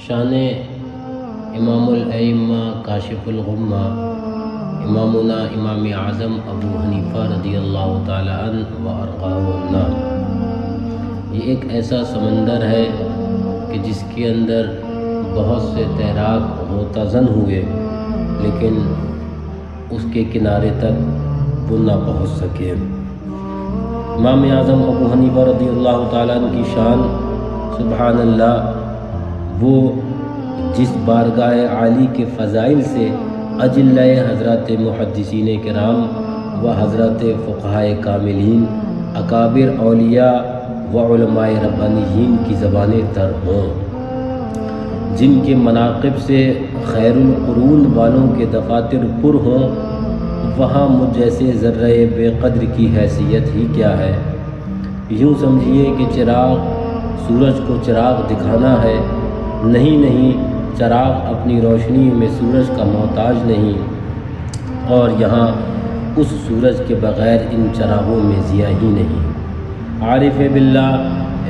شان امام الائمہ کاشف الغمہ امامنا امام اعظم ابو حنیفہ رضی اللہ تعالی عنہ و ارضاہ النام۔ یہ ایک ایسا سمندر ہے کہ جس کے اندر بہت سے تیراک غوطہ ہوئے لیکن اس کے کنارے تک وہ نہ پہنچ سکے۔ امام اعظم ابو حنیفہ رضی اللہ تعالیٰ عنہ کی شان سبحان اللہ، وہ جس بارگاہ عالی کے فضائل سے اجلہ حضرات محدثین کرام و حضرات فقہاء کاملین، اکابر اولیاء و علماء ربانیین کی زبانیں تر ہوں، جن کے مناقب سے خیر القرون والوں کے دفاتر پر ہوں، وہاں مجھ جیسے ذرہ بے قدر کی حیثیت ہی کیا ہے۔ یوں سمجھیے کہ سورج کو چراغ دکھانا ہے، نہیں چراغ اپنی روشنی میں سورج کا محتاج نہیں، اور یہاں اس سورج کے بغیر ان چراغوں میں ضیاء ہی نہیں۔ عارف باللہ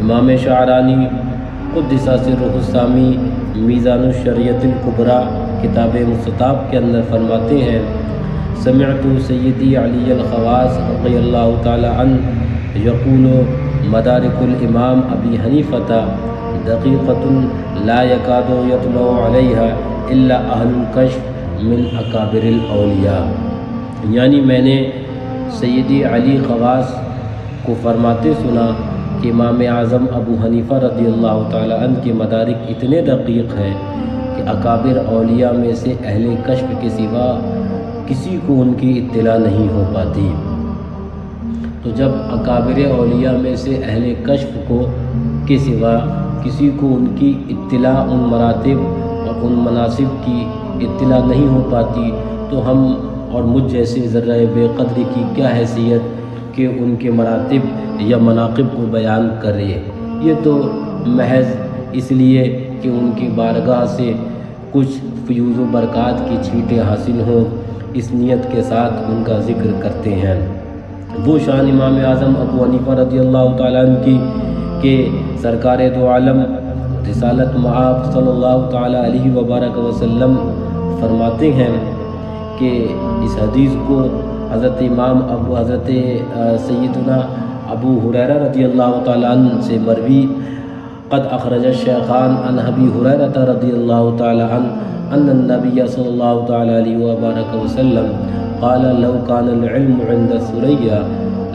امام شعرانی قدس سرہ السامی میزان الشریعت الکبریٰ کتاب مستطاب کے اندر فرماتے ہیں، سمعت سیدی علی الخواص رضی اللہ تعالی عنہ یقول مدارک الامام ابی حنیفہ دقیقۃ لا یکاد یطلع علیہا الا اہل الکشف من اکابر الاولیاء۔ یعنی میں نے سیدی علی خواص کو فرماتے سنا کہ امام اعظم ابو حنیفہ رضی اللہ تعالی عنہ کے مدارک اتنے دقیق ہیں کہ اکابر اولیاء میں سے اہل کشف کے سوا کسی کو ان کی اطلاع نہیں ہو پاتی۔ تو جب اکابر اولیاء میں سے اہل کشف کے سوا کسی کو ان کی اطلاع، ان مراتب اور ان مناصب کی اطلاع نہیں ہو پاتی، تو ہم اور مجھ جیسے ذرہ بے قدری کی کیا حیثیت کہ ان کے مراتب یا مناقب کو بیان کرے۔ یہ تو محض اس لیے کہ ان کی بارگاہ سے کچھ فیوز و برکات کی چھینٹیں حاصل ہوں، اس نیت کے ساتھ ان کا ذکر کرتے ہیں۔ وہ شان امام اعظم ابو حنیفہ رضی اللہ تعالیٰ عنہ کی کہ سرکار دو عالم رسالت مآب صلی اللہ تعالیٰ علیہ وبارک وسلم فرماتے ہیں کہ اس حدیث کو حضرت سیدنا ابو ہریرہ رضی اللہ تعالیٰ عنہ سے مروی، قد اخرج الشیخان عن ابی ہریرہ رضی اللہ تعالیٰ عنہ ان النبی صلی اللہ تعالیٰ علیہ وبارک وسلم قال لو كان العلم عند ثریا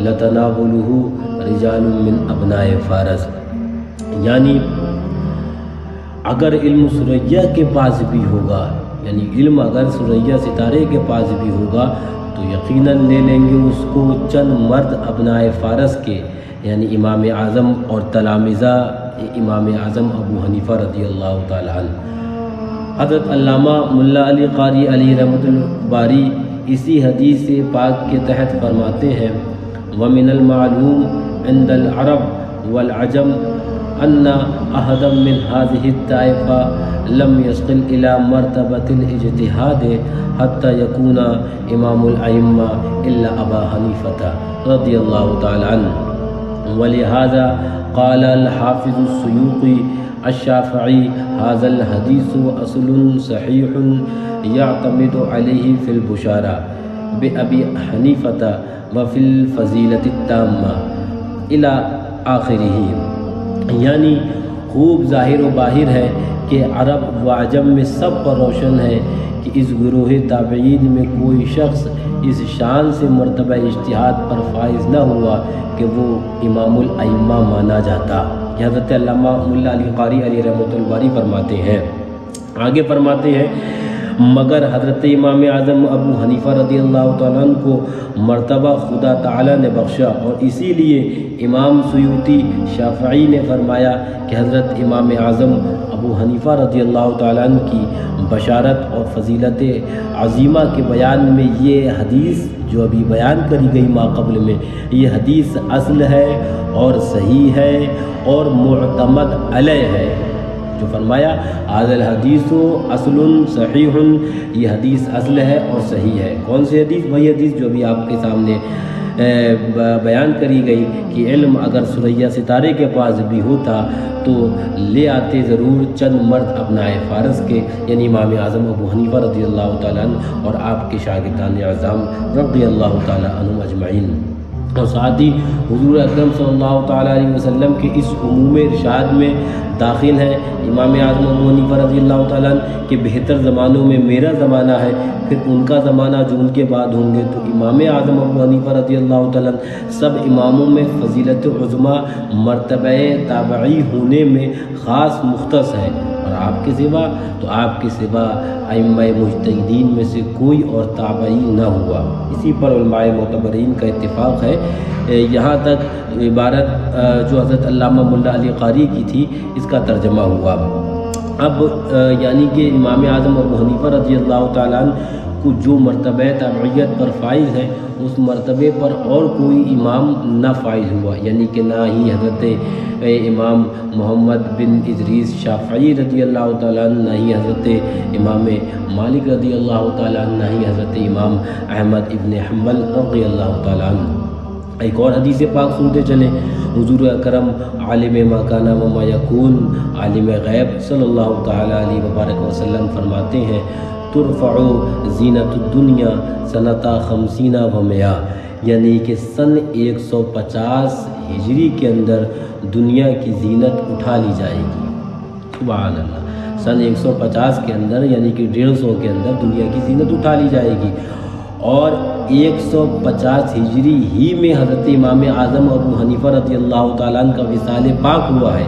لتناولہ رجال من ابناء فارس۔ یعنی اگر علم ثریا کے پاس بھی ہوگا، یعنی علم اگر ثریا ستارے کے پاس بھی ہوگا تو یقیناً لے لیں گے اس کو چند مرد ابناء فارس کے، یعنی امام اعظم اور تلامذہ امام اعظم ابو حنیفہ رضی اللہ تعالی عنہ۔ حضرت علامہ ملا علی قاری علی رحمۃ الباری اسی حدیث پاک کے تحت فرماتے ہیں، وَمِنَ الْمَعْلُومِ عِنْدَ الْعَرَبِ وَالْعَجَمِ أَنَّ أَحَدًا مِنْ هَذِهِ الطَّائِفَةِ لَمْ يَصِلْ إِلَى مَرْتَبَةِ الْإِجْتِهَادِ حَتَّى يَكُونَ إِمَامُ الْأَئِمَّةِ إِلَّا أَبَا حَنِيفَةَ رضي الله تعالى عنه۔ وَلِهَذَا قَالَ الْحَافِظُ السُّيُوطِي الشافعی هذا الحدیث اصل صحیح یعتمد علیہ فی البشارہ بأبی حنیفہ وفی الفضیلۃ التامہ الی آخرہ۔ یعنی خوب ظاہر و باہر ہے کہ عرب و عجم میں سب پر روشن ہے کہ اس گروہ تابعین میں کوئی شخص اس شان سے مرتبہ اجتہاد پر فائز نہ ہوا کہ وہ امام الائمہ مانا جاتا۔ حضرت علامہ ملا علی قاری علی رحمۃ الباری فرماتے ہیں، آگے فرماتے ہیں، مگر حضرت امام اعظم ابو حنیفہ رضی اللہ تعالیٰ عنہ کو مرتبہ خدا تعالیٰ نے بخشا، اور اسی لیے امام سیوطی شافعی نے فرمایا کہ حضرت امام اعظم ابو حنیفہ رضی اللہ تعالیٰ عنہ کی بشارت اور فضیلت عظیمہ کے بیان میں یہ حدیث جو ابھی بیان کری گئی ما قبل میں، یہ حدیث اصل ہے اور صحیح ہے اور معتمد علیہ ہے۔ جو فرمایا هذا الحدیث اصل صحیح، یہ حدیث اصل ہے اور صحیح ہے۔ کون سی حدیث؟ وہی حدیث جو ابھی آپ کے سامنے بیان کری گئی کہ علم اگر ثریا ستارے کے پاس بھی ہوتا تو لے آتے ضرور چند مرد ابنائے فارس کے، یعنی امام اعظم ابو حنیفہ رضی اللہ تعالیٰ عنہ اور آپ کے شاگردان اعظام رضی اللہ تعالیٰ عنہم اجمعین۔ اور ساتھ ہی حضور اکرم صلی اللہ تعالیٰ علیہ وسلم کے اس عموم ارشاد میں داخل ہے امام اعظم ابو حنیفہ رضی اللہ تعالیٰ عنہ کہ بہتر زمانوں میں میرا زمانہ ہے، پھر ان کا زمانہ جو ان کے بعد ہوں گے۔ تو امام اعظم ابو حنیفہ رضی اللہ تعالیٰ عنہ سب اماموں میں فضیلت عظمیٰ مرتبہ تابعی ہونے میں خاص مختص ہے، اور آپ کے سوا تو آپ کے سوا ائمہ مجتہدین میں سے کوئی اور تابعی نہ ہوا۔ اسی پر علماء معتبرین کا اتفاق ہے۔ یہاں تک عبارت جو حضرت علامہ ملا علی قاری کی تھی اس کا ترجمہ ہوا۔ اب یعنی کہ امام اعظم ابو حنیفہ رضی اللہ تعالیٰ عنہ کو جو مرتبہ تابعیت پر فائز ہے اس مرتبے پر اور کوئی امام نہ فائز ہوا، یعنی کہ نہ ہی حضرت امام محمد بن ادریس شافعی رضی اللہ تعالیٰ عنہ، نہ ہی حضرت امام مالک رضی اللہ تعالیٰ عنہ، نہ ہی حضرت امام احمد ابن حنبل رضی اللہ تعالیٰ عنہ۔ ایک اور حدیث پاک سنتے چلیں، حضور اکرم عالم ما کان و ما یکون، عالم غیب صلی اللہ تعالیٰ علیہ وبارک وسلم فرماتے ہیں ترفع زینت الدنیا سنتا 50 و 100، یعنی کہ سن 150 ہجری کے اندر دنیا کی زینت اٹھا لی جائے گی۔ سبحان اللہ، سن 150 کے اندر یعنی کہ 150 کے اندر دنیا کی زینت اٹھا لی جائے گی، اور 150 ہجری ہی میں حضرت امام اعظم ابو حنیفہ رضی اللہ تعالیٰ عنہ کا وصال پاک ہوا ہے۔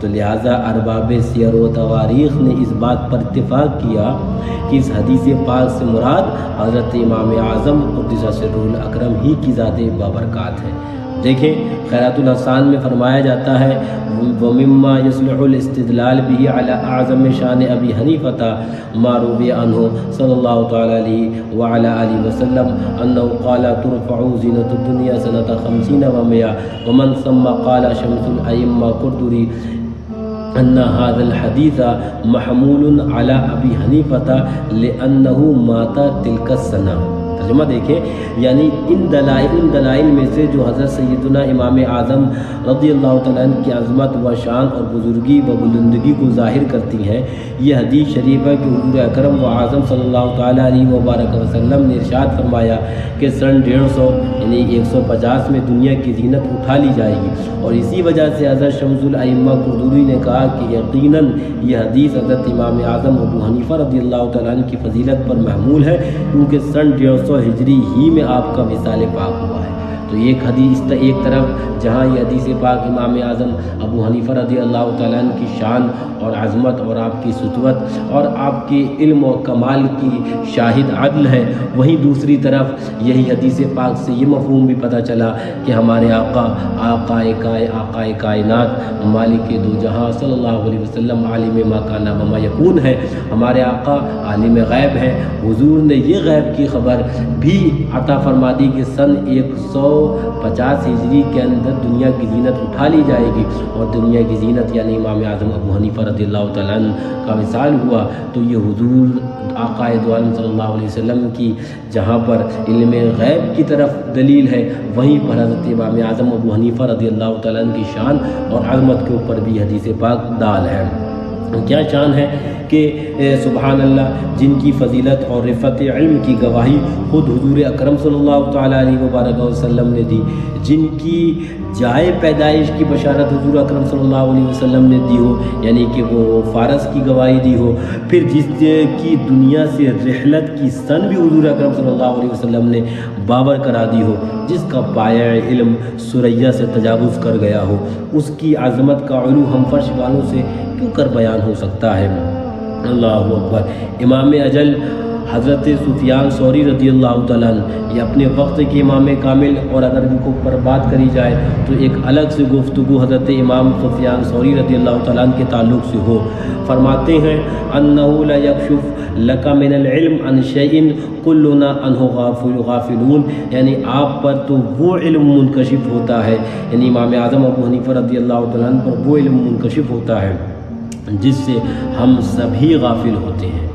تو لہٰذا ارباب سیر و تواریخ نے اس بات پر اتفاق کیا کہ اس حدیث پاک سے مراد حضرت امام اعظم قدس سرہ الاکرم ہی کی ذات بابرکات ہے۔ دیکھیں خیرات الاحسان میں فرمایا جاتا ہے وَمِمَّا يَصْلُحُ الْاِسْتِدْلَالِ بِهِ عَلَىٰ أَعْظَمِ شَانِ أَبِي حَنِيفَةَ مَا رُوِيَ عَنْهُ صلی اللہ تعالیٰ علیہ وعلیٰ آلہ وسلم أَنَّهُ قَالَ تُرْفَعُ زِینَةُ الدُّنْيَا سَنَةَ 50 و 100، ومن ثم قال شمس الأئمة قردری أن هذا الحديث محمول على أبي حنيفة لأنه مات تلك السنة۔ ترجمہ دیکھیں، یعنی ان دلائل میں سے جو حضرت سیدنا امام اعظم رضی اللہ تعالیٰ عنہ کی عظمت و شان اور بزرگی و بلندگی کو ظاہر کرتی ہیں، یہ حدیث شریف ہے کہ حضور اکرم و اعظم صلی اللہ تعالیٰ علیہ وبارک وسلم نے ارشاد فرمایا کہ سن 150 یعنی 150 میں دنیا کی زینت اٹھا لی جائے گی، اور اسی وجہ سے حضرت شمس الائمہ قردوری نے کہا کہ یقیناً یہ حدیث حضرت امام اعظم ابو حنیفہ رضی اللہ تعالیٰ عنہ کی فضیلت پر محمول ہے، کیونکہ سن 150 ہجری ہی میں آپ کا وصال پاک ہوا ہے۔ تو ایک حدیث ایک طرف جہاں یہ حدیث پاک امام اعظم ابو حنیفہ رضی اللہ تعالیٰ عنہ کی شان اور عظمت اور آپ کی سطوت اور آپ کے علم و کمال کی شاہد عدل ہے، وہیں دوسری طرف یہی حدیث پاک سے یہ مفہوم بھی پتہ چلا کہ ہمارے آقائے کائنات مالک دو جہاں صلی اللہ علیہ وسلم عالم ما کان و ما یکون ہے، ہمارے آقا عالم غیب ہے۔ حضور نے یہ غیب کی خبر بھی عطا فرما دی کہ سن 150 ہجری کے اندر دنیا کی زینت اٹھا لی جائے گی، اور دنیا کی زینت یعنی امام اعظم ابو حنیفہ رضی اللہ تعالیٰ عنہ کا وصال ہوا۔ تو یہ حضور آقا دو عالم صلی اللہ علیہ وسلم کی جہاں پر علم غیب کی طرف دلیل ہے، وہیں پر حضرت امام اعظم ابو حنیفہ رضی اللہ تعالیٰ عنہ کی شان اور عظمت کے اوپر بھی حدیث پاک دال ہے۔ کیا شان ہے کہ سبحان اللہ، جن کی فضیلت اور رفعت علم کی گواہی خود حضور اکرم صلی اللہ تعالیٰ علیہ وبارک وسلم نے دی، جن کی جائے پیدائش کی بشارت حضور اکرم صلی اللہ علیہ وسلم نے دی ہو، یعنی کہ وہ فارس کی گواہی دی ہو، پھر جس کی دنیا سے رحلت کی سن بھی حضور اکرم صلی اللہ علیہ وسلم نے بابر کرا دی ہو، جس کا پایہ علم ثریا سے تجاوز کر گیا ہو، اس کی عظمت کا علو ہم فرش والوں سے کیوں کر بیان ہو سکتا ہے؟ اللہ اکبر۔ امام اجل حضرت سفیان ثوری رضی اللہ تعالیٰ عنہ، یہ اپنے وقت کے امام کامل، اور اگر ان کو پر بات کری جائے تو ایک الگ سے گفتگو حضرت امام سفیان ثوری رضی اللہ تعالیٰ عنہ کے تعلق سے ہو۔ فرماتے ہیں انہ لا یکشف لک من العلم عن شیء کلنا عنہ غافلون، یعنی آپ پر تو وہ علم منکشف ہوتا ہے، یعنی امام اعظم ابو حنیفہ رضی اللہ تعالیٰ عنہ پر وہ علم منکشف ہوتا ہے جس سے ہم سبھی غافل ہوتے ہیں۔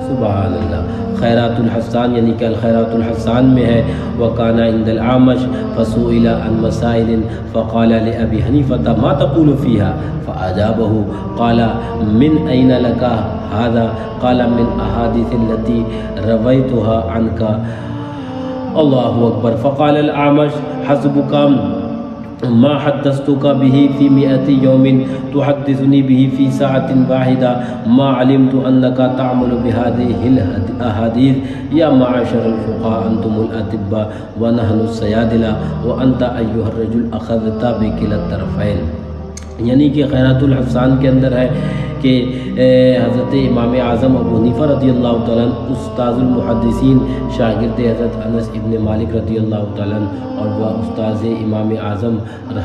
سبحان اللہ۔ خیرات الحسان یعنی کہ الخیرات الحسان میں ہے وکان عند الاعمش فسئل عن مسائل فقال لأبي حنیفة ما تقول فيها فأجابه قال من أين لك هذا قال من أحاديث التي رويتها عنك الله أكبر فقال الأعمش حسبك ما حدثتك به في 100 يوم تحدثني به في ساعة واحدة ما علمت أنك تعمل بهذه الأحاديث يا معاشر الفقهاء أنتم الأطباء ونحن الصيادلة وأنت أيها الرجل أخذت بكلا الطرفين. یعنی کہ خیرات الحسان کے اندر ہے کہ حضرت امام اعظم ابو حنیفہ رضی اللہ تعالیٰ عنہ استاذ المحدثین شاگرد حضرت انس ابن مالک رضی اللہ تعالیٰ عنہ اور وہ استاذ امام اعظم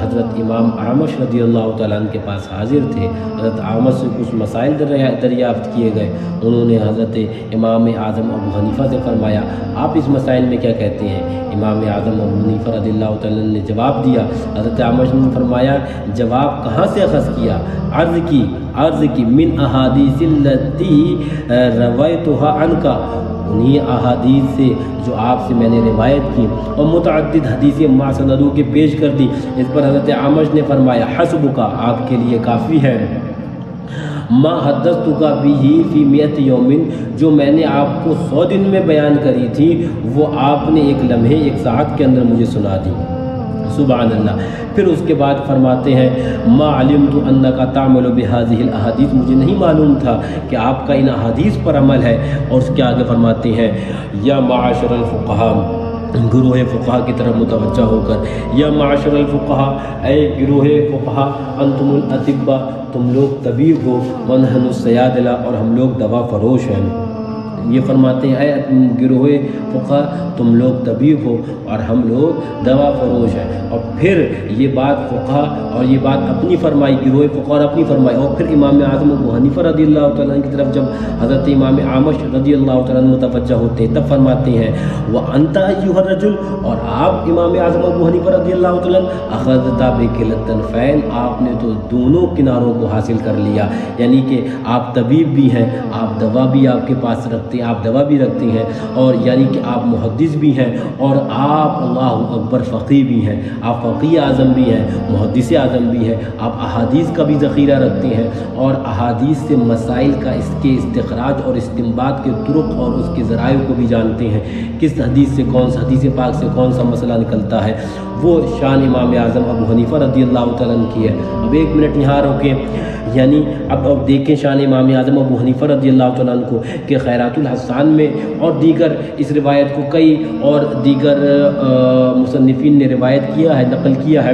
حضرت امام اعمش رضی اللہ تعالیٰ عنہ کے پاس حاضر تھے. حضرت اعمش سے کچھ مسائل دریافت کیے گئے. انہوں نے حضرت امام اعظم ابو حنیفہ سے فرمایا آپ اس مسائل میں کیا کہتے ہیں؟ امام اعظم ابو حنیفہ رضی اللہ تعالیٰ عنہ نے جواب دیا. حضرت اعمش نے فرمایا جواب کہاں سے اخذ کیا؟ عرض کی من احادیث التی روایتها عنک، انہیں احادیث سے جو آپ سے میں نے روایت کی اور متعدد حدیثیں مع سندوں کے پیش کر دی. اس پر حضرت اعمش نے فرمایا حسبک، آپ کے لیے کافی ہے، ما حدثتک به فی 100 یوم، جو میں نے آپ کو 100 دن میں بیان کری تھی وہ آپ نے ایک لمحے ایک ساعت کے اندر مجھے سنا دی. سبحان اللہ. پھر اس کے بعد فرماتے ہیں ما علمت انک تعمل بهذه الاحادیث، مجھے نہیں معلوم تھا کہ آپ کا ان احادیث پر عمل ہے. اور اس کے آگے فرماتے ہیں یا معاشر الفقہاء، گروہ فقہا کی طرف متوجہ ہو کر، یا معاشر الفقہا، اے گروہ فقہا، انتم الاطباء، تم لوگ طبیب ہو، ونحن الصیادلہ، اور ہم لوگ دوا فروش ہیں. یہ فرماتے ہیں اے گروہ فقہا تم لوگ طبیب ہو اور ہم لوگ دوا فروش ہیں. اور پھر یہ بات فقہا اور یہ بات اپنی فرمائی، گروہ فقہا اور اپنی فرمائی. اور پھر امام اعظم ابو حنیفہ رضی اللہ تعالیٰ عنہ کی طرف جب حضرت امام اعمش رضی اللہ تعالیٰ عنہ متوجہ ہوتے ہیں تب فرماتے ہیں وَأَنْتَ أَيُّهَا الرَّجُلُ، اور آپ امام اعظم ابو حنیفہ رضی اللہ تعالیٰ عنہ أَخَذْتَ بِكِلَا الطَّرْفَيْنِ، آپ نے تو دونوں کناروں کو حاصل کر لیا. یعنی کہ آپ طبیب بھی ہیں، آپ دوا بھی آپ کے پاس رکھتے ہیں، آپ دوا بھی رکھتے ہیں، اور یعنی کہ آپ محدث بھی ہیں، اور آپ اللہ اکبر فقیہ بھی ہیں. آپ فقیہ اعظم بھی ہیں، محدث اعظم بھی ہیں. آپ احادیث کا بھی ذخیرہ رکھتے ہیں اور احادیث سے مسائل کا اس کے استخراج اور استنباط کے طرق اور اس کے ذرائع کو بھی جانتے ہیں. کس حدیث سے کون سا حدیث پاک سے کون سا مسئلہ نکلتا ہے. وہ شان امام اعظم ابو حنیفہ رضی اللہ تعالیٰ عنہ کی ہے. اب ایک منٹ یہاں روکیں. یعنی اب دیکھیں شان امام اعظم ابو حنیفہ رضی اللہ تعالیٰ عنہ کو کہ خیرات الحسان میں اور دیگر اس روایت کو کئی اور دیگر مصنفین نے روایت کیا ہے، نقل کیا ہے.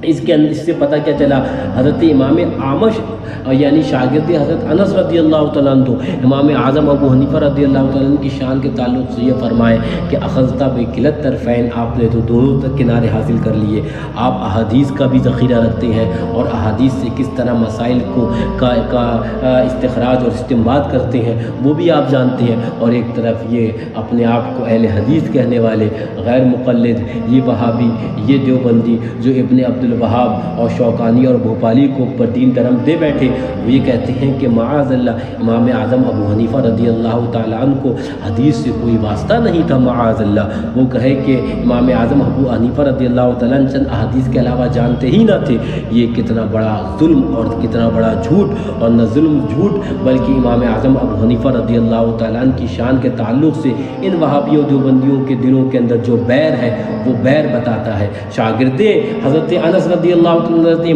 اس کے اندر اس سے پتہ کیا چلا، حضرت امام اعمش یعنی شاگرد حضرت انس رضی اللہ تعالیٰ عنہ امام اعظم ابو حنیفہ رضی اللہ تعالیٰ عنہ کی شان کے تعلق سے یہ فرمائے کہ اخذت بکلا الطرفین، آپ نے تو دونوں تک کنارے حاصل کر لیے. آپ احادیث کا بھی ذخیرہ رکھتے ہیں اور احادیث سے کس طرح مسائل کو کا استخراج اور استنباط کرتے ہیں وہ بھی آپ جانتے ہیں. اور ایک طرف یہ اپنے آپ کو اہل حدیث کہنے والے غیر مقلد، یہ وہابی، یہ دیوبندی جو ابن عبد الوہاب اور شوکانی اور بھوپالی کو پر دین دھرم دے بیٹھے، وہ یہ کہتے ہیں کہ معاذ اللہ امام اعظم ابو حنیفہ رضی اللہ تعالیٰ عنہ کو حدیث سے کوئی واسطہ نہیں تھا. معاذ اللہ وہ کہے کہ امام اعظم ابو حنیفہ رضی اللہ تعالیٰ عنہ چند احادیث کے علاوہ جانتے ہی نہ تھے. یہ کتنا بڑا ظلم اور کتنا بڑا جھوٹ، اور نہ ظلم جھوٹ بلکہ امام اعظم ابو حنیفہ رضی اللہ تعالیٰ عنہ کی شان کے تعلق سے ان وہابیوں دیوبندیوں کے دلوں کے اندر جو بیر ہے وہ بیر بتاتا ہے. شاگرد حضرت انس رضی اللہ تعالیٰ عنہ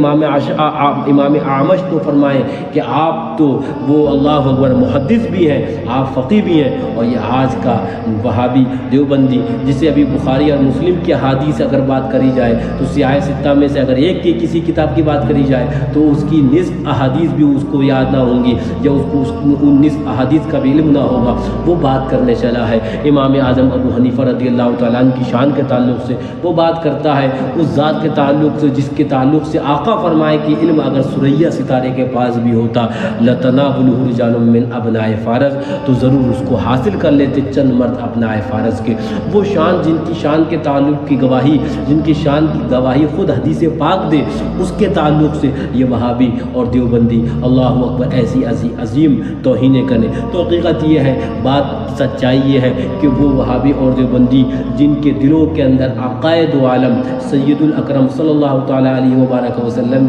امام اعمش تو فرمائیں کہ آپ تو وہ اللہ اکبر محدث بھی ہیں، آپ فقیہ بھی ہیں. اور یہ آج کا وہابی دیوبندی جسے ابھی بخاری اور مسلم کی احادیث اگر بات کری جائے تو سیاہ ستہ میں سے اگر ایک کی کسی کتاب کی بات کری جائے تو اس کی نصف احادیث بھی اس کو یاد نہ ہوں گی یا اس کو ان نصف احادیث کا بھی علم نہ ہوگا. وہ بات کرنے چلا ہے امام اعظم ابو حنیفہ رضی اللہ تعالیٰ عنہ کی شان کے تعلق سے. وہ بات کرتا ہے اس ذات کے تعلق سے جس کے تعلق سے آقا فرمائے کہ علم اگر ثریا ستارے کے کے پاس بھی ہوتا لتناولہ رجال من ابناء فارس، تو ضرور اس کو حاصل کر لیتے چند مرد ابناء فارس کے۔ وہ شان جن کی شان کے تعلق کی گواہی، جن کی شان کی گواہی خود حدیث پاک دے، اس کے تعلق سے یہ وہابی اور دیوبندی اللہ اکبر ایسی عظیم توہینیں کرنے۔ تو حقیقت یہ ہے، بات سچائی یہ ہے کہ وہ وہابی اور دیوبندی جن کے دلوں کے اندر عقائد و عالم سید الاکرم صلی اللہ تعالیٰ علیہ وبارک وسلم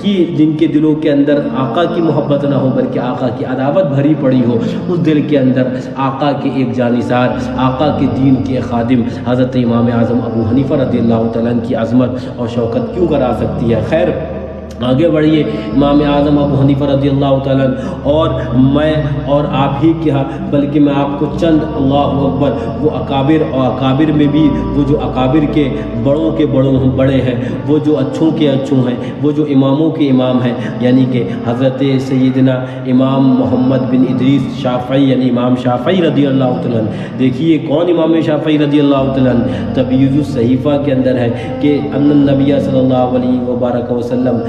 کی جن کے دلوں کے اندر آقا کی محبت نہ ہو بلکہ آقا کی عداوت بھری پڑی ہو، اس دل کے اندر آقا کے ایک جانثار، آقا کے دین کے خادم حضرت امام اعظم ابو حنیفہ رضی اللہ تعالیٰ عنہ کی عظمت اور شوکت کیوں کرا سکتی ہے۔ خیر آگے بڑھیے، امام اعظم ابو حنیفہ رضی اللہ تعالیٰ عنہ اور میں اور آپ ہی کیا بلکہ میں آپ کو چند اللہ اکبر وہ اکابر اور اکابر میں بھی وہ جو اکابر کے بڑوں کے بڑے ہیں، وہ جو اچھوں کے اچھوں ہیں، وہ جو اماموں کے امام ہیں، یعنی کہ حضرت سیدنا امام محمد بن ادریس شافعی یعنی امام شافعی رضی اللہ تعالیٰ عنہ۔ دیکھیے کون امام شافعی رضی اللہ تعالیٰ عنہ؟ تبییض الصحیفہ کے اندر ہے کہ ان النبی صلی اللہ علیہ وبارک وسلم،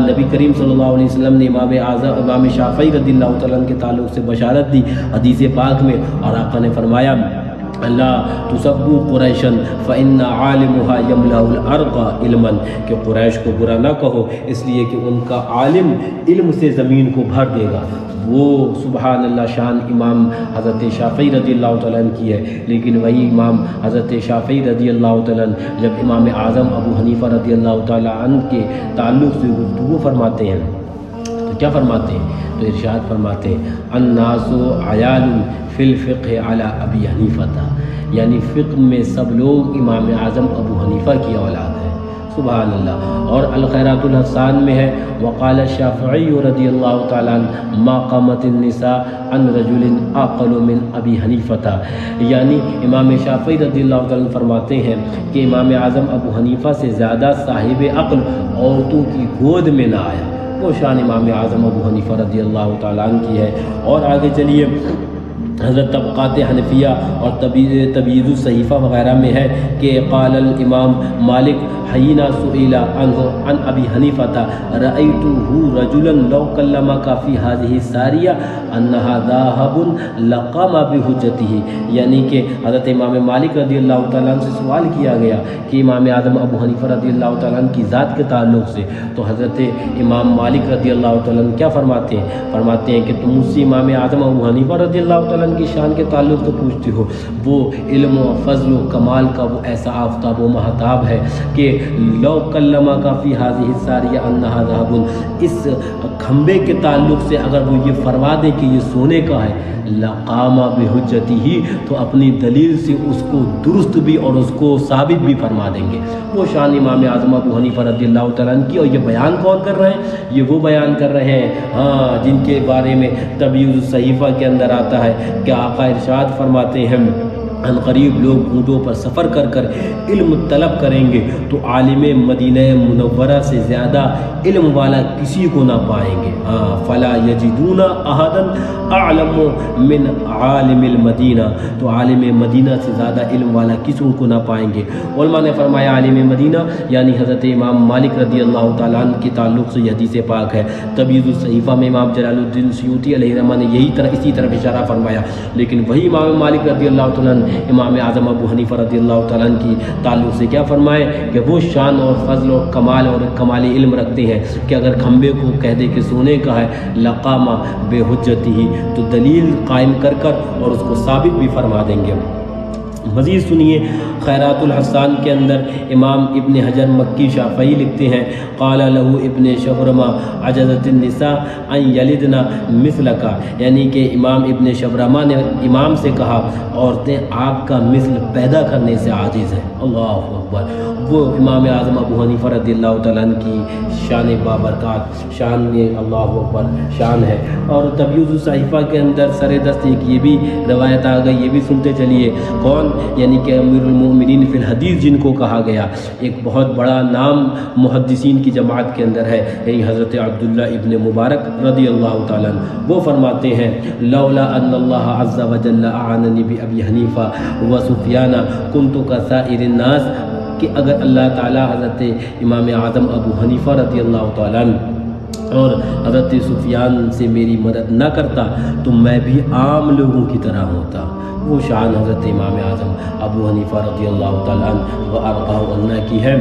نبی کریم صلی اللہ علیہ وسلم نے امام شافعی رضی اللہ تعالیٰ عنہ کے تعلق سے بشارت دی حدیث پاک میں، اور آقا نے فرمایا اللہ تسبوا قریشا فإن عالمها يملأ الارض علما، کہ قریش کو برا نہ کہو اس لیے کہ ان کا عالم علم سے زمین کو بھر دے گا۔ وہ سبحان اللہ شان امام حضرت شافعی رضی اللہ تعالیٰ عنہ کی ہے، لیکن وہی امام حضرت شافعی رضی اللہ تعالیٰ عنہ جب امام اعظم ابو حنیفہ رضی اللہ تعالیٰ عنہ کے تعلق سے گفتگو فرماتے ہیں تو کیا فرماتے ہیں؟ تو ارشاد فرماتے ہیں الناس عیال فی الفقہ علی ابی حنیفہ، یعنی فقہ میں سب لوگ امام اعظم ابو حنیفہ کی اولاد ہیں۔ سبحان اللہ۔ اور الخیرات الحسان میں ہے وقال الشافعی رضی اللہ تعالیٰ عنہ ما قامت النساء عن رجل اعقل من ابی حنیفہ، یعنی امام شافعی رضی اللہ تعالیٰ عنہ فرماتے ہیں کہ امام اعظم ابو حنیفہ سے زیادہ صاحب عقل عورتوں کی گود میں نہ آیا۔ وہ شان امام اعظم ابو حنیفہ رضی اللہ تعالیٰ عنہ کی ہے۔ اور آگے چلیے، حضرت طبقات حنفیہ اور تبییض الصحیفہ وغیرہ میں ہے کہ قال الامام مالک حین سئل عنہ عن ابی حنیفہ رأیتہ رجلا لو کلمک فی هذه الساریہ انها ذاہب لقام بحجتہ، یعنی کہ حضرت امام مالک رضی اللہ تعالیٰ عنہ سے سوال کیا گیا کہ امام اعظم ابو حنیفہ رضی اللہ تعالیٰ عنہ کی ذات کے تعلق سے، تو حضرت امام مالک رضی اللہ تعالیٰ عنہ کیا فرماتے ہیں کہ تم مجھ سے امام اعظم ابو حنیفہ رضی اللہ تعالیٰ عنہ کی شان کے تعلق سے پوچھتے ہو، وہ علم و فضل و کمال کا وہ ایسا آفتاب و مہتاب ہے کہ لو کلمک فی هذه الساریہ انها ذهب، اس کھمبے کے تعلق سے اگر وہ یہ فرما دے کہ یہ سونے کا ہے لقام بحجتہ، تو اپنی دلیل سے اس کو درست بھی اور اس کو ثابت بھی فرما دیں گے۔ وہ شان امام اعظم ابو حنیفہ رضی اللہ تعالیٰ عنہ کی، اور یہ بیان کون کر رہے ہیں؟ یہ وہ بیان کر رہے ہیں جن کے بارے میں تبییض الصحیفہ کے اندر آتا ہے کہ آقا ارشاد فرماتے ہیں ان قریب لوگ اونٹوں پر سفر کر کر علم طلب کریں گے تو عالم مدینہ منورہ سے زیادہ علم والا کسی کو نہ پائیں گے۔ فلا یجدون احدا اعلم من عالم المدینہ، تو عالم مدینہ سے زیادہ علم والا کسی کو نہ پائیں گے۔ علماء نے فرمایا عالم مدینہ یعنی حضرت امام مالک رضی اللہ تعالیٰ عنہ کے تعلق سے یہ حدیث پاک ہے۔ تبییض الصحیفہ میں امام جلال الدین سیوطی علیہ الرحمہ نے اسی طرح اشارہ فرمایا، لیکن وہی امام مالک رضی اللہ تعالیٰ عنہ امام اعظم ابو حنیفہ رضی اللہ تعالیٰ عنہ کی تعلق سے کیا فرمائے کہ وہ شان اور فضل اور کمال علم رکھتے ہیں کہ اگر کھمبے کو کہہ دے کہ سونے کا ہے لقام بحجتہ، تو دلیل قائم کر کر اور اس کو ثابت بھی فرما دیں گے۔ مزید سنیے، خیرات الحسان کے اندر امام ابن حجر مکی شافعی لکھتے ہیں قال له ابن شبرمہ عجزت النساء ان یلدن مثلک، یعنی کہ امام ابن شبرمہ نے امام سے کہا عورتیں آپ کا مثل پیدا کرنے سے عاجز ہیں۔ اللہ اکبر۔ وہ امام اعظم ابو حنیفہ رضی اللہ تعالیٰ عنہ کی شان بابرکات، شان اللہ اکبر شان ہے۔ اور تبییض الصحیفہ کے اندر سر دست ایک یہ بھی روایت آ گئی، یہ بھی سنتے چلیے۔ کون؟ یعنی کہ امیر المؤمنین فی الحدیث جن کو کہا گیا، ایک بہت بڑا نام محدثین کی جماعت کے اندر ہے، یعنی حضرت عبداللہ ابن مبارک رضی اللہ تعالیٰ عنہ۔ وہ فرماتے ہیں لولا ان اللہ عز وجل اعاننی بابی حنیفہ و سفیان کنت کسائر الناس، کہ اگر اللہ تعالیٰ حضرت امام اعظم ابو حنیفہ رضی اللہ تعالیٰ عنہ اور حضرت سفیان سے میری مدد نہ کرتا تو میں بھی عام لوگوں کی طرح ہوتا۔ وہ شان حضرت امام اعظم ابو حنیفہ رضی اللہ تعالیٰ عنہ و ارضاہ عنہ کی ہے۔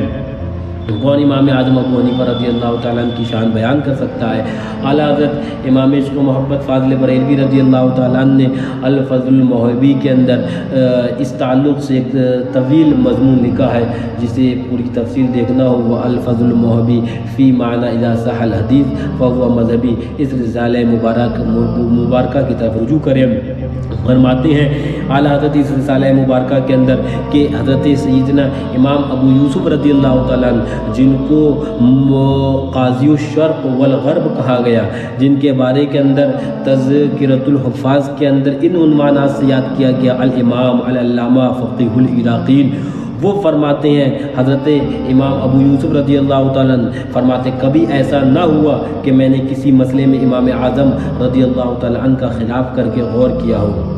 کون امام اعظم ابو حنیفہ رضی اللہ تعالیٰ عنہ کی شان بیان کر سکتا ہے؟ اعلیٰ حضرت امام عشق و محبت فاضل بریلوی رضی اللہ تعالیٰ عنہ نے الفضل المحبی کے اندر اس تعلق سے ایک طویل مضمون لکھا ہے، جسے پوری تفصیل دیکھنا ہو وہ الفضل المحبی فی معنی اذا صح الحدیث فہو مذہبی، اس رسالہ مبارکہ کی طرف رجوع کریں۔ فرماتے ہیں اعلیٰ حضرت اس رسالہ مبارکہ کے اندر کہ حضرت سیدنا امام ابو یوسف رضی اللہ تعالیٰ عنہ جن کو قاضی الشرق والغرب کہا گیا، جن کے بارے کے اندر تذکرۃ الحفاظ کے اندر ان عنوانات سے یاد کیا گیا الامام العلامہ فقیہ العراقین، وہ فرماتے ہیں حضرت امام ابو یوسف رضی اللہ تعالیٰ عنہ فرماتے کبھی ایسا نہ ہوا کہ میں نے کسی مسئلے میں امام اعظم رضی اللہ تعالیٰ عنہ کا خلاف کر کے غور کیا ہو۔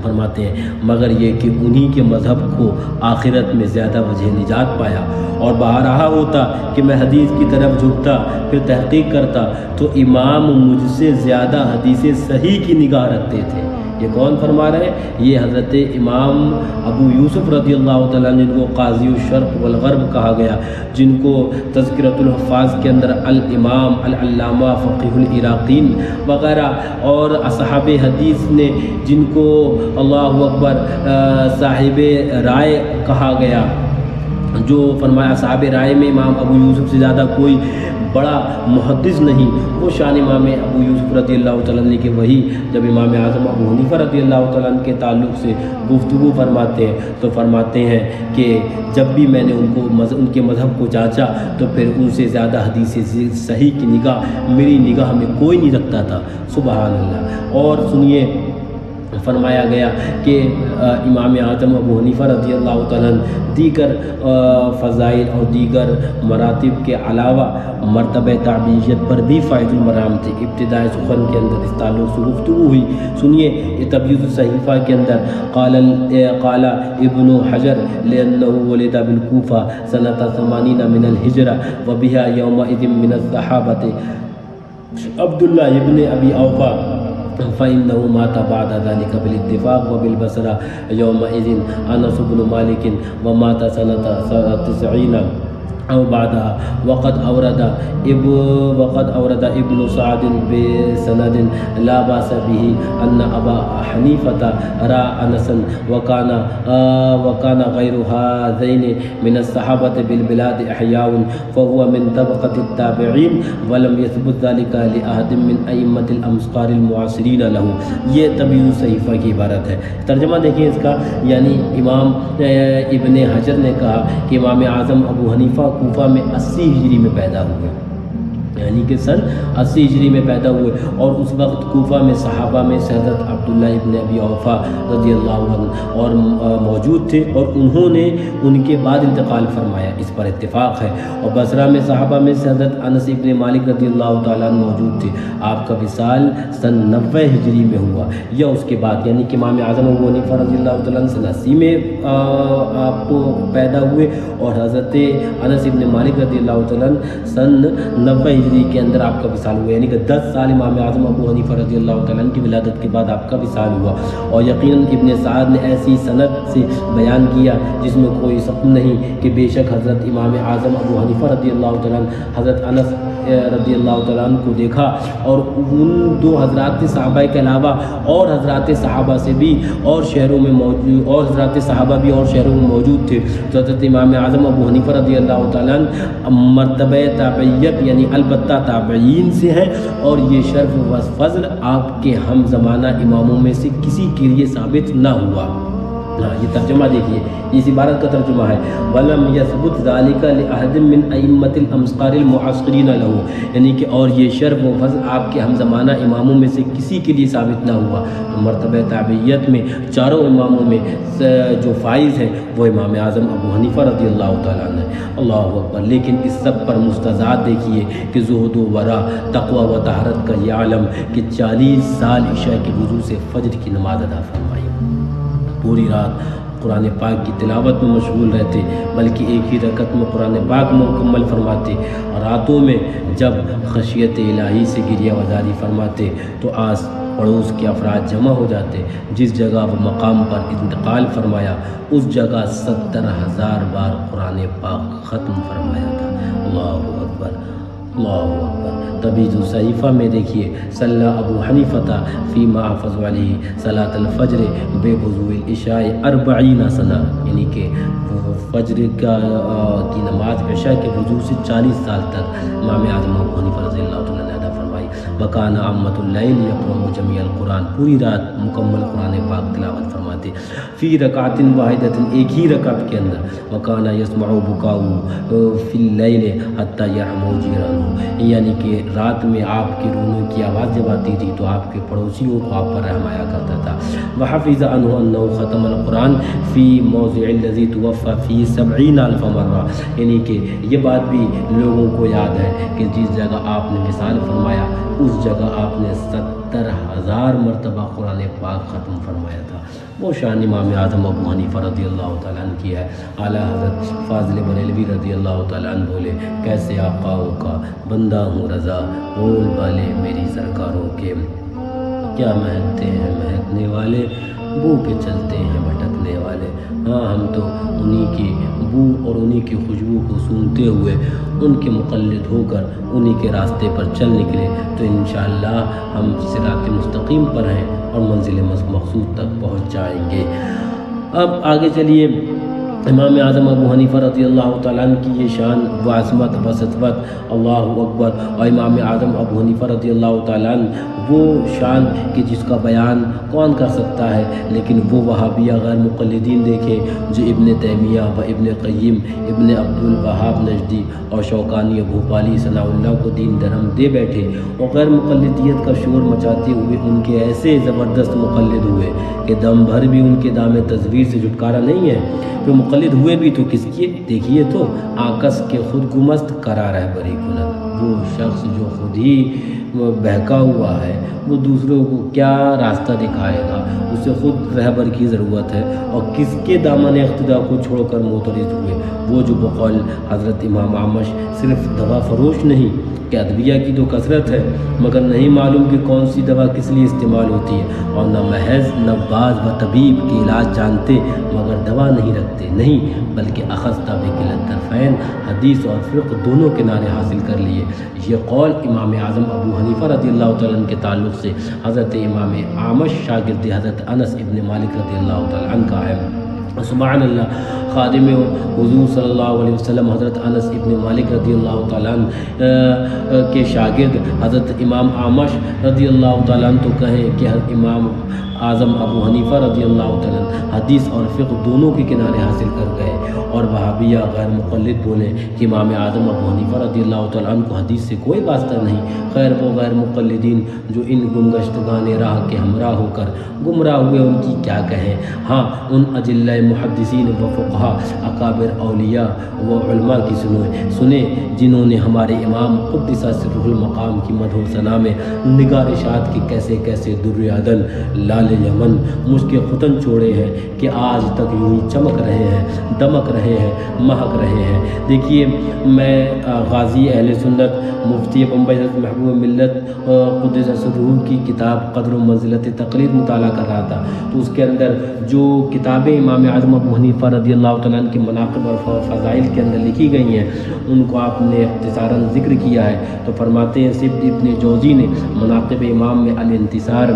فرماتے ہیں مگر یہ کہ انہی کے مذہب کو آخرت میں زیادہ وجہ نجات پایا، اور بہا رہا ہوتا کہ میں حدیث کی طرف جھکتا پھر تحقیق کرتا تو امام مجھ سے زیادہ حدیث صحیح کی نگاہ رکھتے تھے۔ یہ کون فرما رہے ہیں؟ یہ حضرت امام ابو یوسف رضی اللہ تعالیٰ جن کو قاضی الشرق والغرب کہا گیا، جن کو تذکرۃ الحفاظ کے اندر الامام العلامہ فقیہ العراقین وغیرہ، اور اصحاب حدیث نے جن کو اللہ اکبر صاحب رائے کہا گیا، جو فرمایا صاحب رائے میں امام ابو یوسف سے زیادہ کوئی بڑا محدث نہیں، وہ شان امام ابو یوسف رضی اللہ تعالیٰ عنہ کہ وہی جب امام اعظم ابو حنیفہ رضی اللہ تعالیٰ عنہ کے تعلق سے گفتگو فرماتے ہیں تو فرماتے ہیں کہ جب بھی میں نے ان کے مذہب کو جانچا تو پھر ان سے زیادہ حدیث صحیح کی نگاہ میری نگاہ میں کوئی نہیں رکھتا تھا۔ سبحان اللہ۔ اور سنیے فرمایا گیا کہ امام اعظم ابو حنیفہ رضی اللہ تعالیٰ عنہ دیگر فضائل اور دیگر مراتب کے علاوہ مرتبہ تعبیریت پر بھی فائد المرام تھے۔ ابتدائی سخن کے اندر اس تعلق سے گفتگو ہوئی، سنیے یہ تبیض الصحیفہ کے اندر قال ابن حجر لأنه ولد بالکوفہ سنۃ 80 من الہجرہ وبها یومئذ من الصحابة عبداللہ ابن ابی اوفا فإنه مات بعد ذلك بالاتفاق وبالبصرة يومئذ أنس بن مالك ومات سنة 90 أو بعدها وقد أورد ابن سعد بسند لا بأس به أن أبا حنيفة رأى أنسا وكان غير هذين من الصحابة بالبلاد أحياء فهو من طبقة التابعين ولم يثبت ذلك لأحد من أئمة الأمصار المعاصرين له۔ یہ تبیض الصحیفہ کی عبارت ہے۔ ترجمہ دیکھیں اس کا، یعنی امام ابن حجر نے کہا کہ امام اعظم ابو حنیفہ کوفہ میں 80 ہجری میں پیدا ہوئے، یعنی کہ سن 80 ہجری میں پیدا ہوئے، اور اس وقت کوفہ میں صحابہ میں حضرت عبداللہ ابن ابی اوفا رضی اللہ عنہ اور موجود تھے، اور انہوں نے ان کے بعد انتقال فرمایا، اس پر اتفاق ہے۔ اور بصرہ میں صحابہ میں حضرت انس ابن مالک رضی اللہ تعالیٰ عنہ موجود تھے۔ آپ کا وصال سن 90 ہجری میں ہوا یا اس کے بعد، یعنی کہ امام اعظم ابو حنیفہ رضی اللہ تعالیٰ عنہ سن 80 میں آپ کو پیدا ہوئے، اور حضرت انس ابن مالک رضی اللہ تعالیٰ عنہ سن 90 ہجری کے اندر آپ کا وصال ہوا، یعنی کہ 10 سال امام اعظم ابو حنیفہ رضی اللہ تعالیٰ عنہ کی ولادت کے بعد آپ کا وصال ہوا۔ اور یقیناً ابن سعد نے ایسی سند سے بیان کیا جس میں کوئی شک نہیں کہ بے شک حضرت امام اعظم ابو حنیفہ رضی اللہ تعالیٰ عنہ حضرت انس رضی اللہ تعالیٰ عنہ کو دیکھا، اور ان دو حضرات صحابہ کے علاوہ اور حضرات صحابہ سے بھی اور شہروں میں موجود، اور حضرات صحابہ بھی اور شہروں میں موجود تھے۔ تو حضرت امام اعظم ابو حنیفہ رضی اللہ تعالیٰ عنہ مرتبہ تابعیت یعنی البتہ تابعین سے ہیں، اور یہ شرف و فضل آپ کے ہم زمانہ اماموں میں سے کسی کے لیے ثابت نہ ہوا۔ یہ ترجمہ دیکھیے، اس عبارت کا ترجمہ ہے وَلَمْ يَثْبُتْ ذَلِكَ لِأَحَدٍ مِّنْ أَئِمَّةِ الْأَمْصَارِ الْمُعَاصِرِينَ لَهُ، یعنی کہ اور یہ شرف و فضل آپ کے ہم زمانہ اماموں میں سے کسی کے لیے ثابت نہ ہوا۔ مرتبہ تابعیت میں چاروں اماموں میں جو فائز ہیں وہ امام اعظم ابو حنیفہ رضی اللہ تعالیٰ عنہ ہے۔ اللہ اکبر۔ لیکن اس سب پر مستضاد دیکھیے کہ زہد و ورع، تقوی و طہارت کا یہ عالم کہ 40 سال عشاء کے وضو سے فجر کی نماز ادا فرمائی۔ پوری رات قرآن پاک کی تلاوت میں مشغول رہتے، بلکہ ایک ہی رکعت میں قرآن پاک مکمل فرماتے، اور راتوں میں جب خشیت الہی سے گریہ وزاری فرماتے تو آس پڑوس کے افراد جمع ہو جاتے۔ جس جگہ و مقام پر انتقال فرمایا اس جگہ 70,000 بار قرآن پاک ختم فرمایا تھا۔ اللہ اکبر، اللہ اکبر۔ تبھی جو صحیفہ میں دیکھیے صلی ابو حنیفہ فی ما حفظ علیہ صلاۃ الفجر بے وضوء العشاء 40 سنہ، یعنی کہ فجر کی نماز عشاء کے وضو سے 40 سال تک امام اعظم ابو حنیفہ رضی اللہ تعالیٰ نے ادا فرمائی۔ وکان عامۃ اللیل یقرؤ جمیع القرآن، پوری رات مکمل قرآن پاک تلاوت فرماتے، فی رکعۃ واحدۃ، ایک ہی رکعت کے اندر۔ وکان یسمع بکاءہ فی اللیل حتی یرحمہ جیرانہ، یعنی کہ رات میں آپ کے رونے کی آواز جب آتی تھی تو آپ کے پڑوسیوں کو آپ پر رحم آیا کرتا تھا۔ وحفظ عنہ انہ ختم القرآن فی موضع الذی توفی فی 70,000 مرہ، یعنی کہ یہ بات بھی لوگوں کو یاد ہے کہ جس جگہ آپ نے وصال فرمایا اس جگہ آپ نے 70,000 مرتبہ قرآن پاک ختم فرمایا تھا۔ وہ شان امام اعظم ابو حنیفہ رضی اللہ تعالیٰ عنہ کی ہے۔ اعلیٰ حضرت فاضل بریلوی رضی اللہ تعالیٰ عنہ بولے، کیسے آقاؤں کا بندہ ہوں رضا، بول بالے میری سرکاروں کے، کیا مہکتے ہیں مہکنے والے، بو کے چلتے ہیں بھٹکنے والے۔ ہاں ہم تو انہی کی بو اور انہی کی خوشبو کو سونگتے ہوئے ان کے مقلد ہو کر انہی کے راستے پر چل نکلے تو انشاءاللہ ہم صراط مستقیم پر ہیں اور منزل مقصود تک پہنچ جائیں گے۔ اب آگے چلیے، امام اعظم ابو حنیفہ رضی اللہ تعالیٰ عنہ کی یہ شان و عظمت و سطوت، اللہ اکبر۔ اور امام اعظم ابو حنیفہ رضی اللہ تعالیٰ عنہ وہ شان کہ جس کا بیان کون کر سکتا ہے، لیکن وہ وہابیہ غیر مقلدین دیکھیں جو ابن تیمیہ و ابن قیم، ابن عبد الوہاب نجدی اور شوکانی بھوپالی ثناء اللہ کو دین درہم دے بیٹھے اور غیر مقلدیت کا شور مچاتے ہوئے ان کے ایسے زبردست مقلد ہوئے کہ دم بھر بھی ان کے دام تصویر سے چھٹکارا نہیں ہے۔ پھر مقلد ہوئے بھی تو کس کیے؟ دیکھیے تو آکس کے خود گمست قرار ہے بری کنت، وہ شخص جو خود ہی بہکا ہوا ہے وہ دوسروں کو کیا راستہ دکھائے گا، اسے خود رہبر کی ضرورت ہے۔ اور کس کے دامن اقتداء کو چھوڑ کر معترض ہوئے؟ وہ جو بقول حضرت امام اعمش صرف دوا فروش نہیں کہ ادویہ کی تو کثرت ہے مگر نہیں معلوم کہ کون سی دوا کس لیے استعمال ہوتی ہے، اور نہ محض نواز و طبیب کے علاج جانتے مگر دوا نہیں رکھتے، نہیں بلکہ اخذت بکلۃ طرفین، حدیث اور فقہ دونوں کنارے حاصل کر لیے۔ یہ قول امام اعظم ابو حنیفہ رضی اللہ تعالیٰ عنہ کے تعلق سے حضرت امام اعمش شاگرد حضرت انس ابن مالک رضی اللہ تعالیٰ عنہ کا ہے۔ سبحان اللہ، خادم حضور صلی اللہ علیہ وسلم حضرت انس ابن مالک رضی اللہ تعالیٰ عنہ کے شاگرد حضرت امام اعمش رضی اللہ تعالیٰ عنہ تو کہیں کہ حضرت امام اعظم ابو حنیفہ رضی اللہ تعالیٰ عنہ حدیث اور فقہ دونوں کے کنارے حاصل کر گئے، اور وہابیہ غیر مقلد بولے کہ امام اعظم ابو حنیفہ رضی اللہ تعالیٰ عنہ کو حدیث سے کوئی واسطہ نہیں۔ خیر وہ غیر مقلدین جو ان گمگشتگان راہ کے ہمراہ ہو کر گمراہ ہوئے ان کی کیا کہیں۔ ہاں ان اجلہ محدثین و فقہا اکابر اولیاء و علماء کی سنیں جنہوں نے ہمارے امام قدس سرہ المقام کی مدح و ثنا میں نگارشات کے کیسے کیسے در عدن لال یمن مشک ختن چھوڑے ہیں کہ آج تک یوں ہی چمک رہے ہیں، دمک رہے ہیں، مہک رہے ہیں۔ دیکھیے میں غازی اہل سنت مفتی بمبئی حضرت محبوب ملت قدس سرہ کی کتاب قدر و منزلت تقلید مطالعہ کر رہا تھا تو اس کے اندر جو کتابیں امام اعظم ابو حنیفہ رضی اللہ تعالیٰ عنہ کی مناقب اور فضائل کے اندر لکھی گئی ہیں ان کو آپ نے اختصاراً ذکر کیا ہے تو فرماتے ہیں صرف ابن جوزی نے مناقب امام میں الانتصار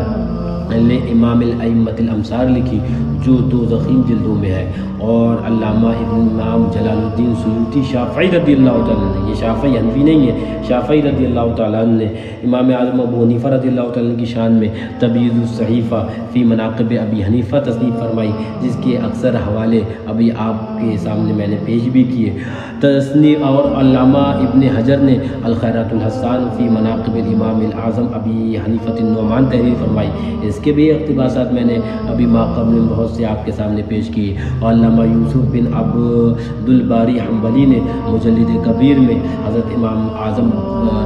امام الائمۃ الامصار لکھی جو 2 ضخیم جلدوں میں ہے، اور علامہ امام جلال الدین سیوطی شافعی رضی اللہ تعالیٰ عنہ، یہ شافعی حنفی نہیں ہے، شافعی رضی اللہ تعالیٰ عنہ نے امام اعظم ابو حنیفہ رضی اللہ تعالیٰ عنہ کی شان میں تبییض الصحیفہ فی مناقب ابی حنیفہ تصنیف فرمائی، جس کے اکثر حوالے ابھی آپ کے سامنے میں نے پیش بھی کیے تصنیف۔ اور علامہ ابن حجر نے الخیرات الحسان فی مناقب الامام الاعظم ابی حنیفہ النعمان تحریر فرمائی، اس کے بھی اقتباسات میں نے ابھی ماقبل میں بہت سے آپ کے سامنے پیش کیے. اور علامہ یوسف بن عبد الباری حنبلی نے مجلد کبیر میں حضرت امام اعظم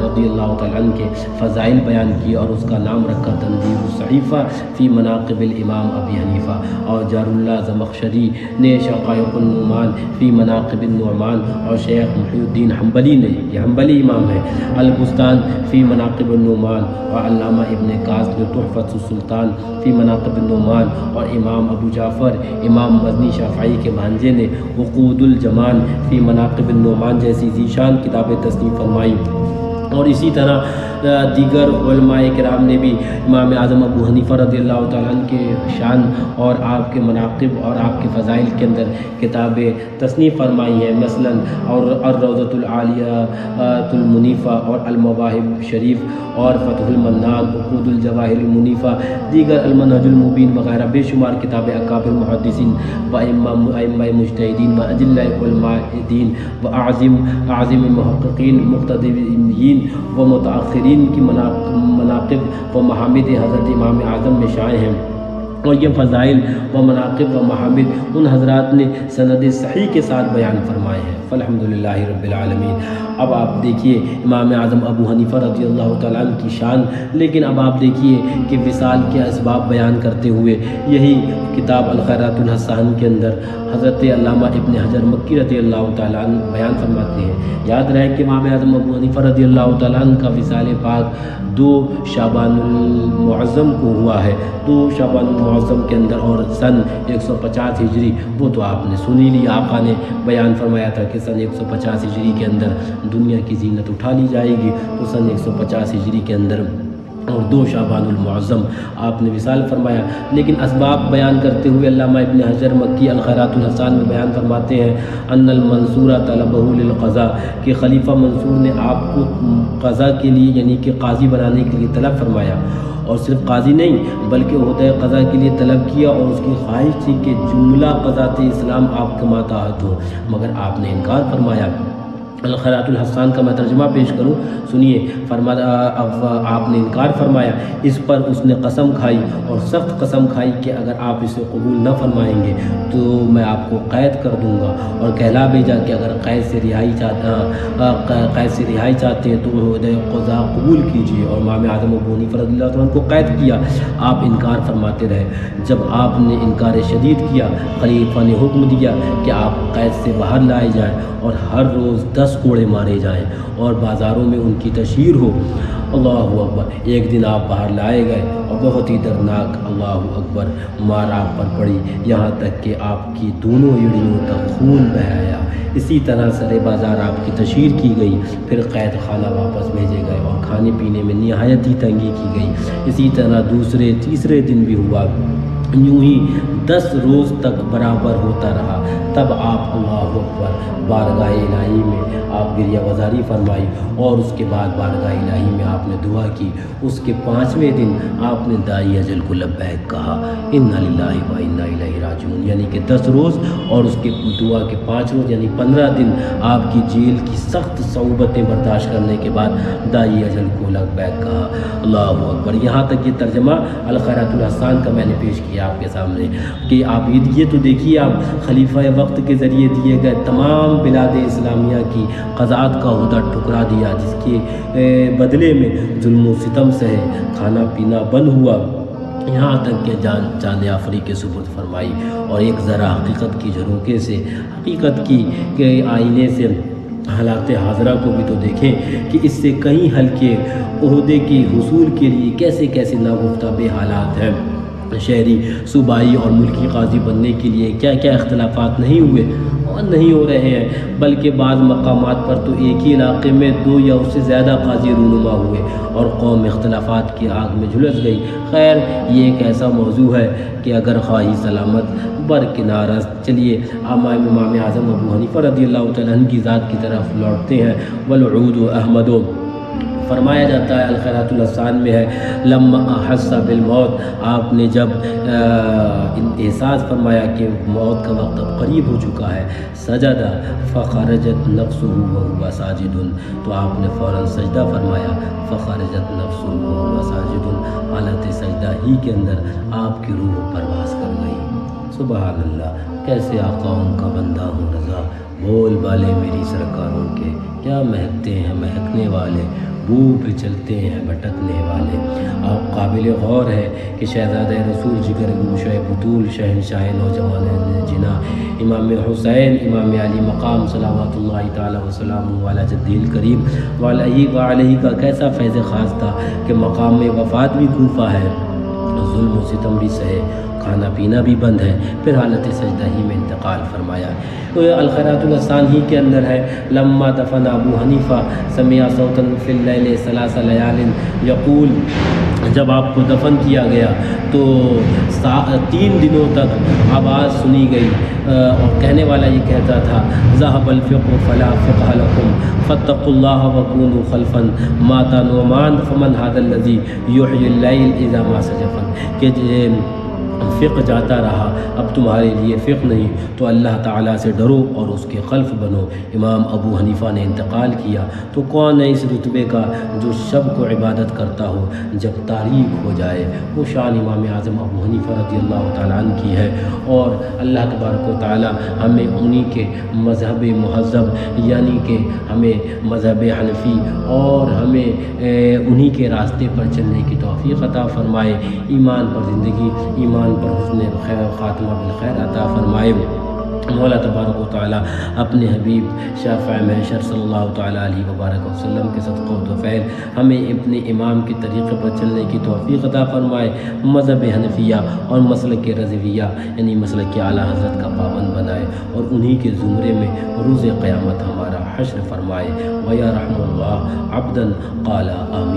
رضی اللہ تعالیٰ عنہ کے فضائل بیان کیے اور اس کا نام رکھا تنویر الصحیفہ فی مناقب الامام ابی حنیفہ. اور جار اللہ زمخشری نے شقائق النعمان فی مناقب النعمان، اور شیخ محی الدین حنبلی نے، یہ حنبلی امام ہے، البستان فی مناقب النعمان، اور علامہ ابن کاس نے تحفۃ السلطان فی مناقب النعمان، اور امام ابو جعفر امام مزنی شافعی کے بھانجے نے وقود الجمان فی مناقب النعمان جیسی ذیشان کتابیں تصنیف فرمائی. اور اسی طرح دیگر علماء کرام نے بھی امام اعظم ابو حنیفہ رضی اللہ تعالیٰ عنہ کے شان اور آپ کے مناقب اور آپ کے فضائل کے اندر کتابیں تصنیف فرمائی ہیں. مثلا اور الروضۃ العالیہ المنیفہ، اور المواہب شریف، اور فتح المنان، عقود الجواہر المنیفہ، دیگر المنہج المبین وغیرہ بے شمار کتابیں اکابر محدثین و ائمہ مجتہدین و اجلاء علماء دین و اعظم محققین مقتدیین و متاخرین کی مناقب و محامد حضرت امام اعظم میں شائع ہیں. اور یہ فضائل و مناقب و محامد ان حضرات نے سند صحیح کے ساتھ بیان فرمائے ہیں. فالحمدللہ رب العالمین. اب آپ دیکھیے امام اعظم ابو حنیفہ رضی اللہ تعالیٰ عنہ کی شان، لیکن اب آپ دیکھیے کہ وصال کے اسباب بیان کرتے ہوئے یہی کتاب الخیرات الحسان کے اندر حضرت علامہ ابن حجر مکی رضی اللہ تعالیٰ عنہ بیان فرماتے ہیں. یاد رہے کہ امام اعظم ابو حنیفہ رضی اللہ تعالیٰ عنہ کا وصال پاک 2 شعبان المعظم کو ہوا ہے. 2 شعبان المعظم کے اندر، اور سن 150 ہجری، وہ تو آپ نے سنی لی. آقا نے بیان فرمایا تھا کہ سن 150 ہجری کے اندر دنیا کی زینت اٹھا لی جائے گی، تو سن 150 ہجری کے اندر اور 2 شعبان المعظم آپ نے وصال فرمایا. لیکن اسباب بیان کرتے ہوئے علامہ ابن حجر مکی الخیرات الحسان میں بیان فرماتے ہیں ان المنصور طلبہ للقضاء، کہ خلیفہ منصور نے آپ کو قضاء کے لیے یعنی کہ قاضی بنانے کے لیے طلب فرمایا. اور صرف قاضی نہیں بلکہ عہدۂ قضاء کے لیے طلب کیا، اور اس کی خواہش تھی کہ جملہ قضاۃ اسلام آپ کے ماتحت ہو، مگر آپ نے انکار فرمایا. الخیرات الحسان کا میں ترجمہ پیش کروں، سنیے. آپ نے انکار فرمایا. اس پر اس نے قسم کھائی، اور سخت قسم کھائی کہ اگر آپ اسے قبول نہ فرمائیں گے تو میں آپ کو قید کر دوں گا، اور کہلا بھیجا کہ اگر قید سے رہائی چاہتے ہیں تو عہدۂ قضاء قبول کیجیے. اور امام اعظم ابو حنیفہ رضی اللہ عنہ کو قید کیا. آپ انکار فرماتے رہے. جب آپ نے انکار شدید کیا، خلیفہ نے حکم دیا کہ آپ قید سے باہر لائے جائیں، اور ہر روز 10 کوڑے مارے جائیں، اور بازاروں میں ان کی تشہیر ہو. اللہ اکبر. ایک دن آپ باہر لائے گئے، اور بہت ہی دردناک اللہ اکبر مار آپ پر پڑی، یہاں تک کہ آپ کی دونوں ایڑیوں تک خون بہہ آیا. اسی طرح سر بازار آپ کی تشہیر کی گئی. پھر قید خانہ واپس بھیجے گئے، اور کھانے پینے میں نہایت ہی تنگی کی گئی. اسی طرح دوسرے تیسرے دن بھی ہوا. یوں ہی 10 روز تک برابر ہوتا رہا. تب آپ اللہ اکبر بارگاہ الہی میں آپ گریہ وزاری فرمائی، اور اس کے بعد بارگاہ الہی میں آپ نے دعا کی. اس کے 5ویں دن آپ نے داعی اجل کو لبیک کہا، انا للہ و انا الیہ راجعون، یعنی کہ 10 روز اور اس کے دعا کے 5 روز یعنی 15 دن آپ کی جیل کی سخت صعوبتیں برداشت کرنے کے بعد داعی اجل کو لبیک کہا. اللہ اکبر. یہاں تک یہ ترجمہ الخیرات الحسان کا میں نے پیش کیا آپ کے سامنے کہ آپ یہ تو دیکھیے، آپ خلیفہ وقت کے ذریعے دیے گئے تمام بلاد اسلامیہ کی قضاءت کا عہدہ ٹھکرا دیا، جس کے بدلے میں ظلم و ستم سہے، کھانا پینا بند ہوا، یہاں تک کہ جان چاند آفری کے سپرد فرمائی. اور ایک ذرا حقیقت کی جھروکے سے، حقیقت کی آئینے سے حالات حاضرہ کو بھی تو دیکھیں کہ اس سے کئی ہلکے عہدے کے حصول کے لیے کیسے کیسے ناگفتہ بے حالات ہیں. شہری، صوبائی اور ملکی قاضی بننے کے لیے کیا کیا اختلافات نہیں ہوئے اور نہیں ہو رہے ہیں، بلکہ بعض مقامات پر تو ایک ہی علاقے میں 2 یا اس سے زیادہ قاضی رونما ہوئے اور قوم اختلافات کی آگ میں جھلس گئی. خیر، یہ ایک ایسا موضوع ہے کہ اگر خواہی سلامت برکنار. چلیے امام اعظم ابو حنیفہ رضی اللہ تعالیٰ عنہ کی ذات کی طرف لوٹتے ہیں. والعود احمد فرمایا جاتا ہے الخیرات الاحسان میں ہے لما احس بالموت، آپ نے جب احساس فرمایا کہ موت کا وقت اب قریب ہو چکا ہے، سجد فخرجت نفسہ وہو ساجد، تو آپ نے فوراً سجدہ فرمایا، فخرجت نفسہ وہو ساجد، حالت سجدہ ہی کے اندر آپ کی روح پرواز کر گئی۔ سبحان اللہ، کیسے آقا ان کا بندہ ہوں رضا، بول بالے میری سرکاروں کے، کیا مہکتے ہیں مہکنے والے، بو پہ چلتے ہیں بھٹکنے والے۔ آپ قابل غور ہے کہ شہزادہ رسول جگر گوشہ بطول شہنشاہ نوجوان جنا امام حسین امام علی مقام صلوات اللہ تعالی وسلامہ علی جدہ الکریم وعلیہ کا کیسا فیض خاص تھا کہ مقام وفات بھی کوفہ ہے، ظلم و ستم بھی سہے، کھانا پینا بھی بند ہے، پھر حالت سجدہ ہی میں انتقال فرمایا۔ الخیرات الاحسان ہی کے اندر ہے لما دفن ابو حنیفہ سمع صوتا فی اللیل ثلاث لیال یقول، جب آپ کو دفن کیا گیا تو 3 دنوں تک آواز سنی گئی اور کہنے والا یہ کہتا تھا ذهب الفقه فلا فقه لكم فاتقوا الله وكونوا خلفا مات نعمان فمن هذا الذي يحيي الليل اذا ما سجفا، کہ فقہ جاتا رہا، اب تمہارے لیے فقہ نہیں، تو اللہ تعالیٰ سے ڈرو اور اس کے خلف بنو۔ امام ابو حنیفہ نے انتقال کیا، تو کون ہے اس رتبے کا جو شب کو عبادت کرتا ہو جب تاریک ہو جائے؟ وہ شان امام اعظم ابو حنیفہ رضی اللہ تعالیٰ عنہ کی ہے، اور اللہ تبارک و تعالیٰ ہمیں انہی کے مذہب مہذب یعنی کہ ہمیں مذہب حنفی اور ہمیں انہی کے راستے پر چلنے کی توفیق عطا فرمائے، ایمان پر زندگی، ایمان پر حسن خاتمہ بالخیر عطا فرمائے۔ مولا تبارک و تعالیٰ اپنے حبیب شافع محشر صلی اللہ تعالیٰ علیہ وبارک وسلم کے صدقہ و توفیل ہمیں اپنے امام کے طریقے پر چلنے کی توفیق عطا فرمائے، مذہب حنفیہ اور مسلک رضویہ یعنی مسلک اعلیٰ حضرت کا پابند بنائے، اور انہی کے زمرے میں روز قیامت ہمارا حشر فرمائے۔ وَيَرْحَمُ اللَّهُ عَبْدًا قَالَ آمین۔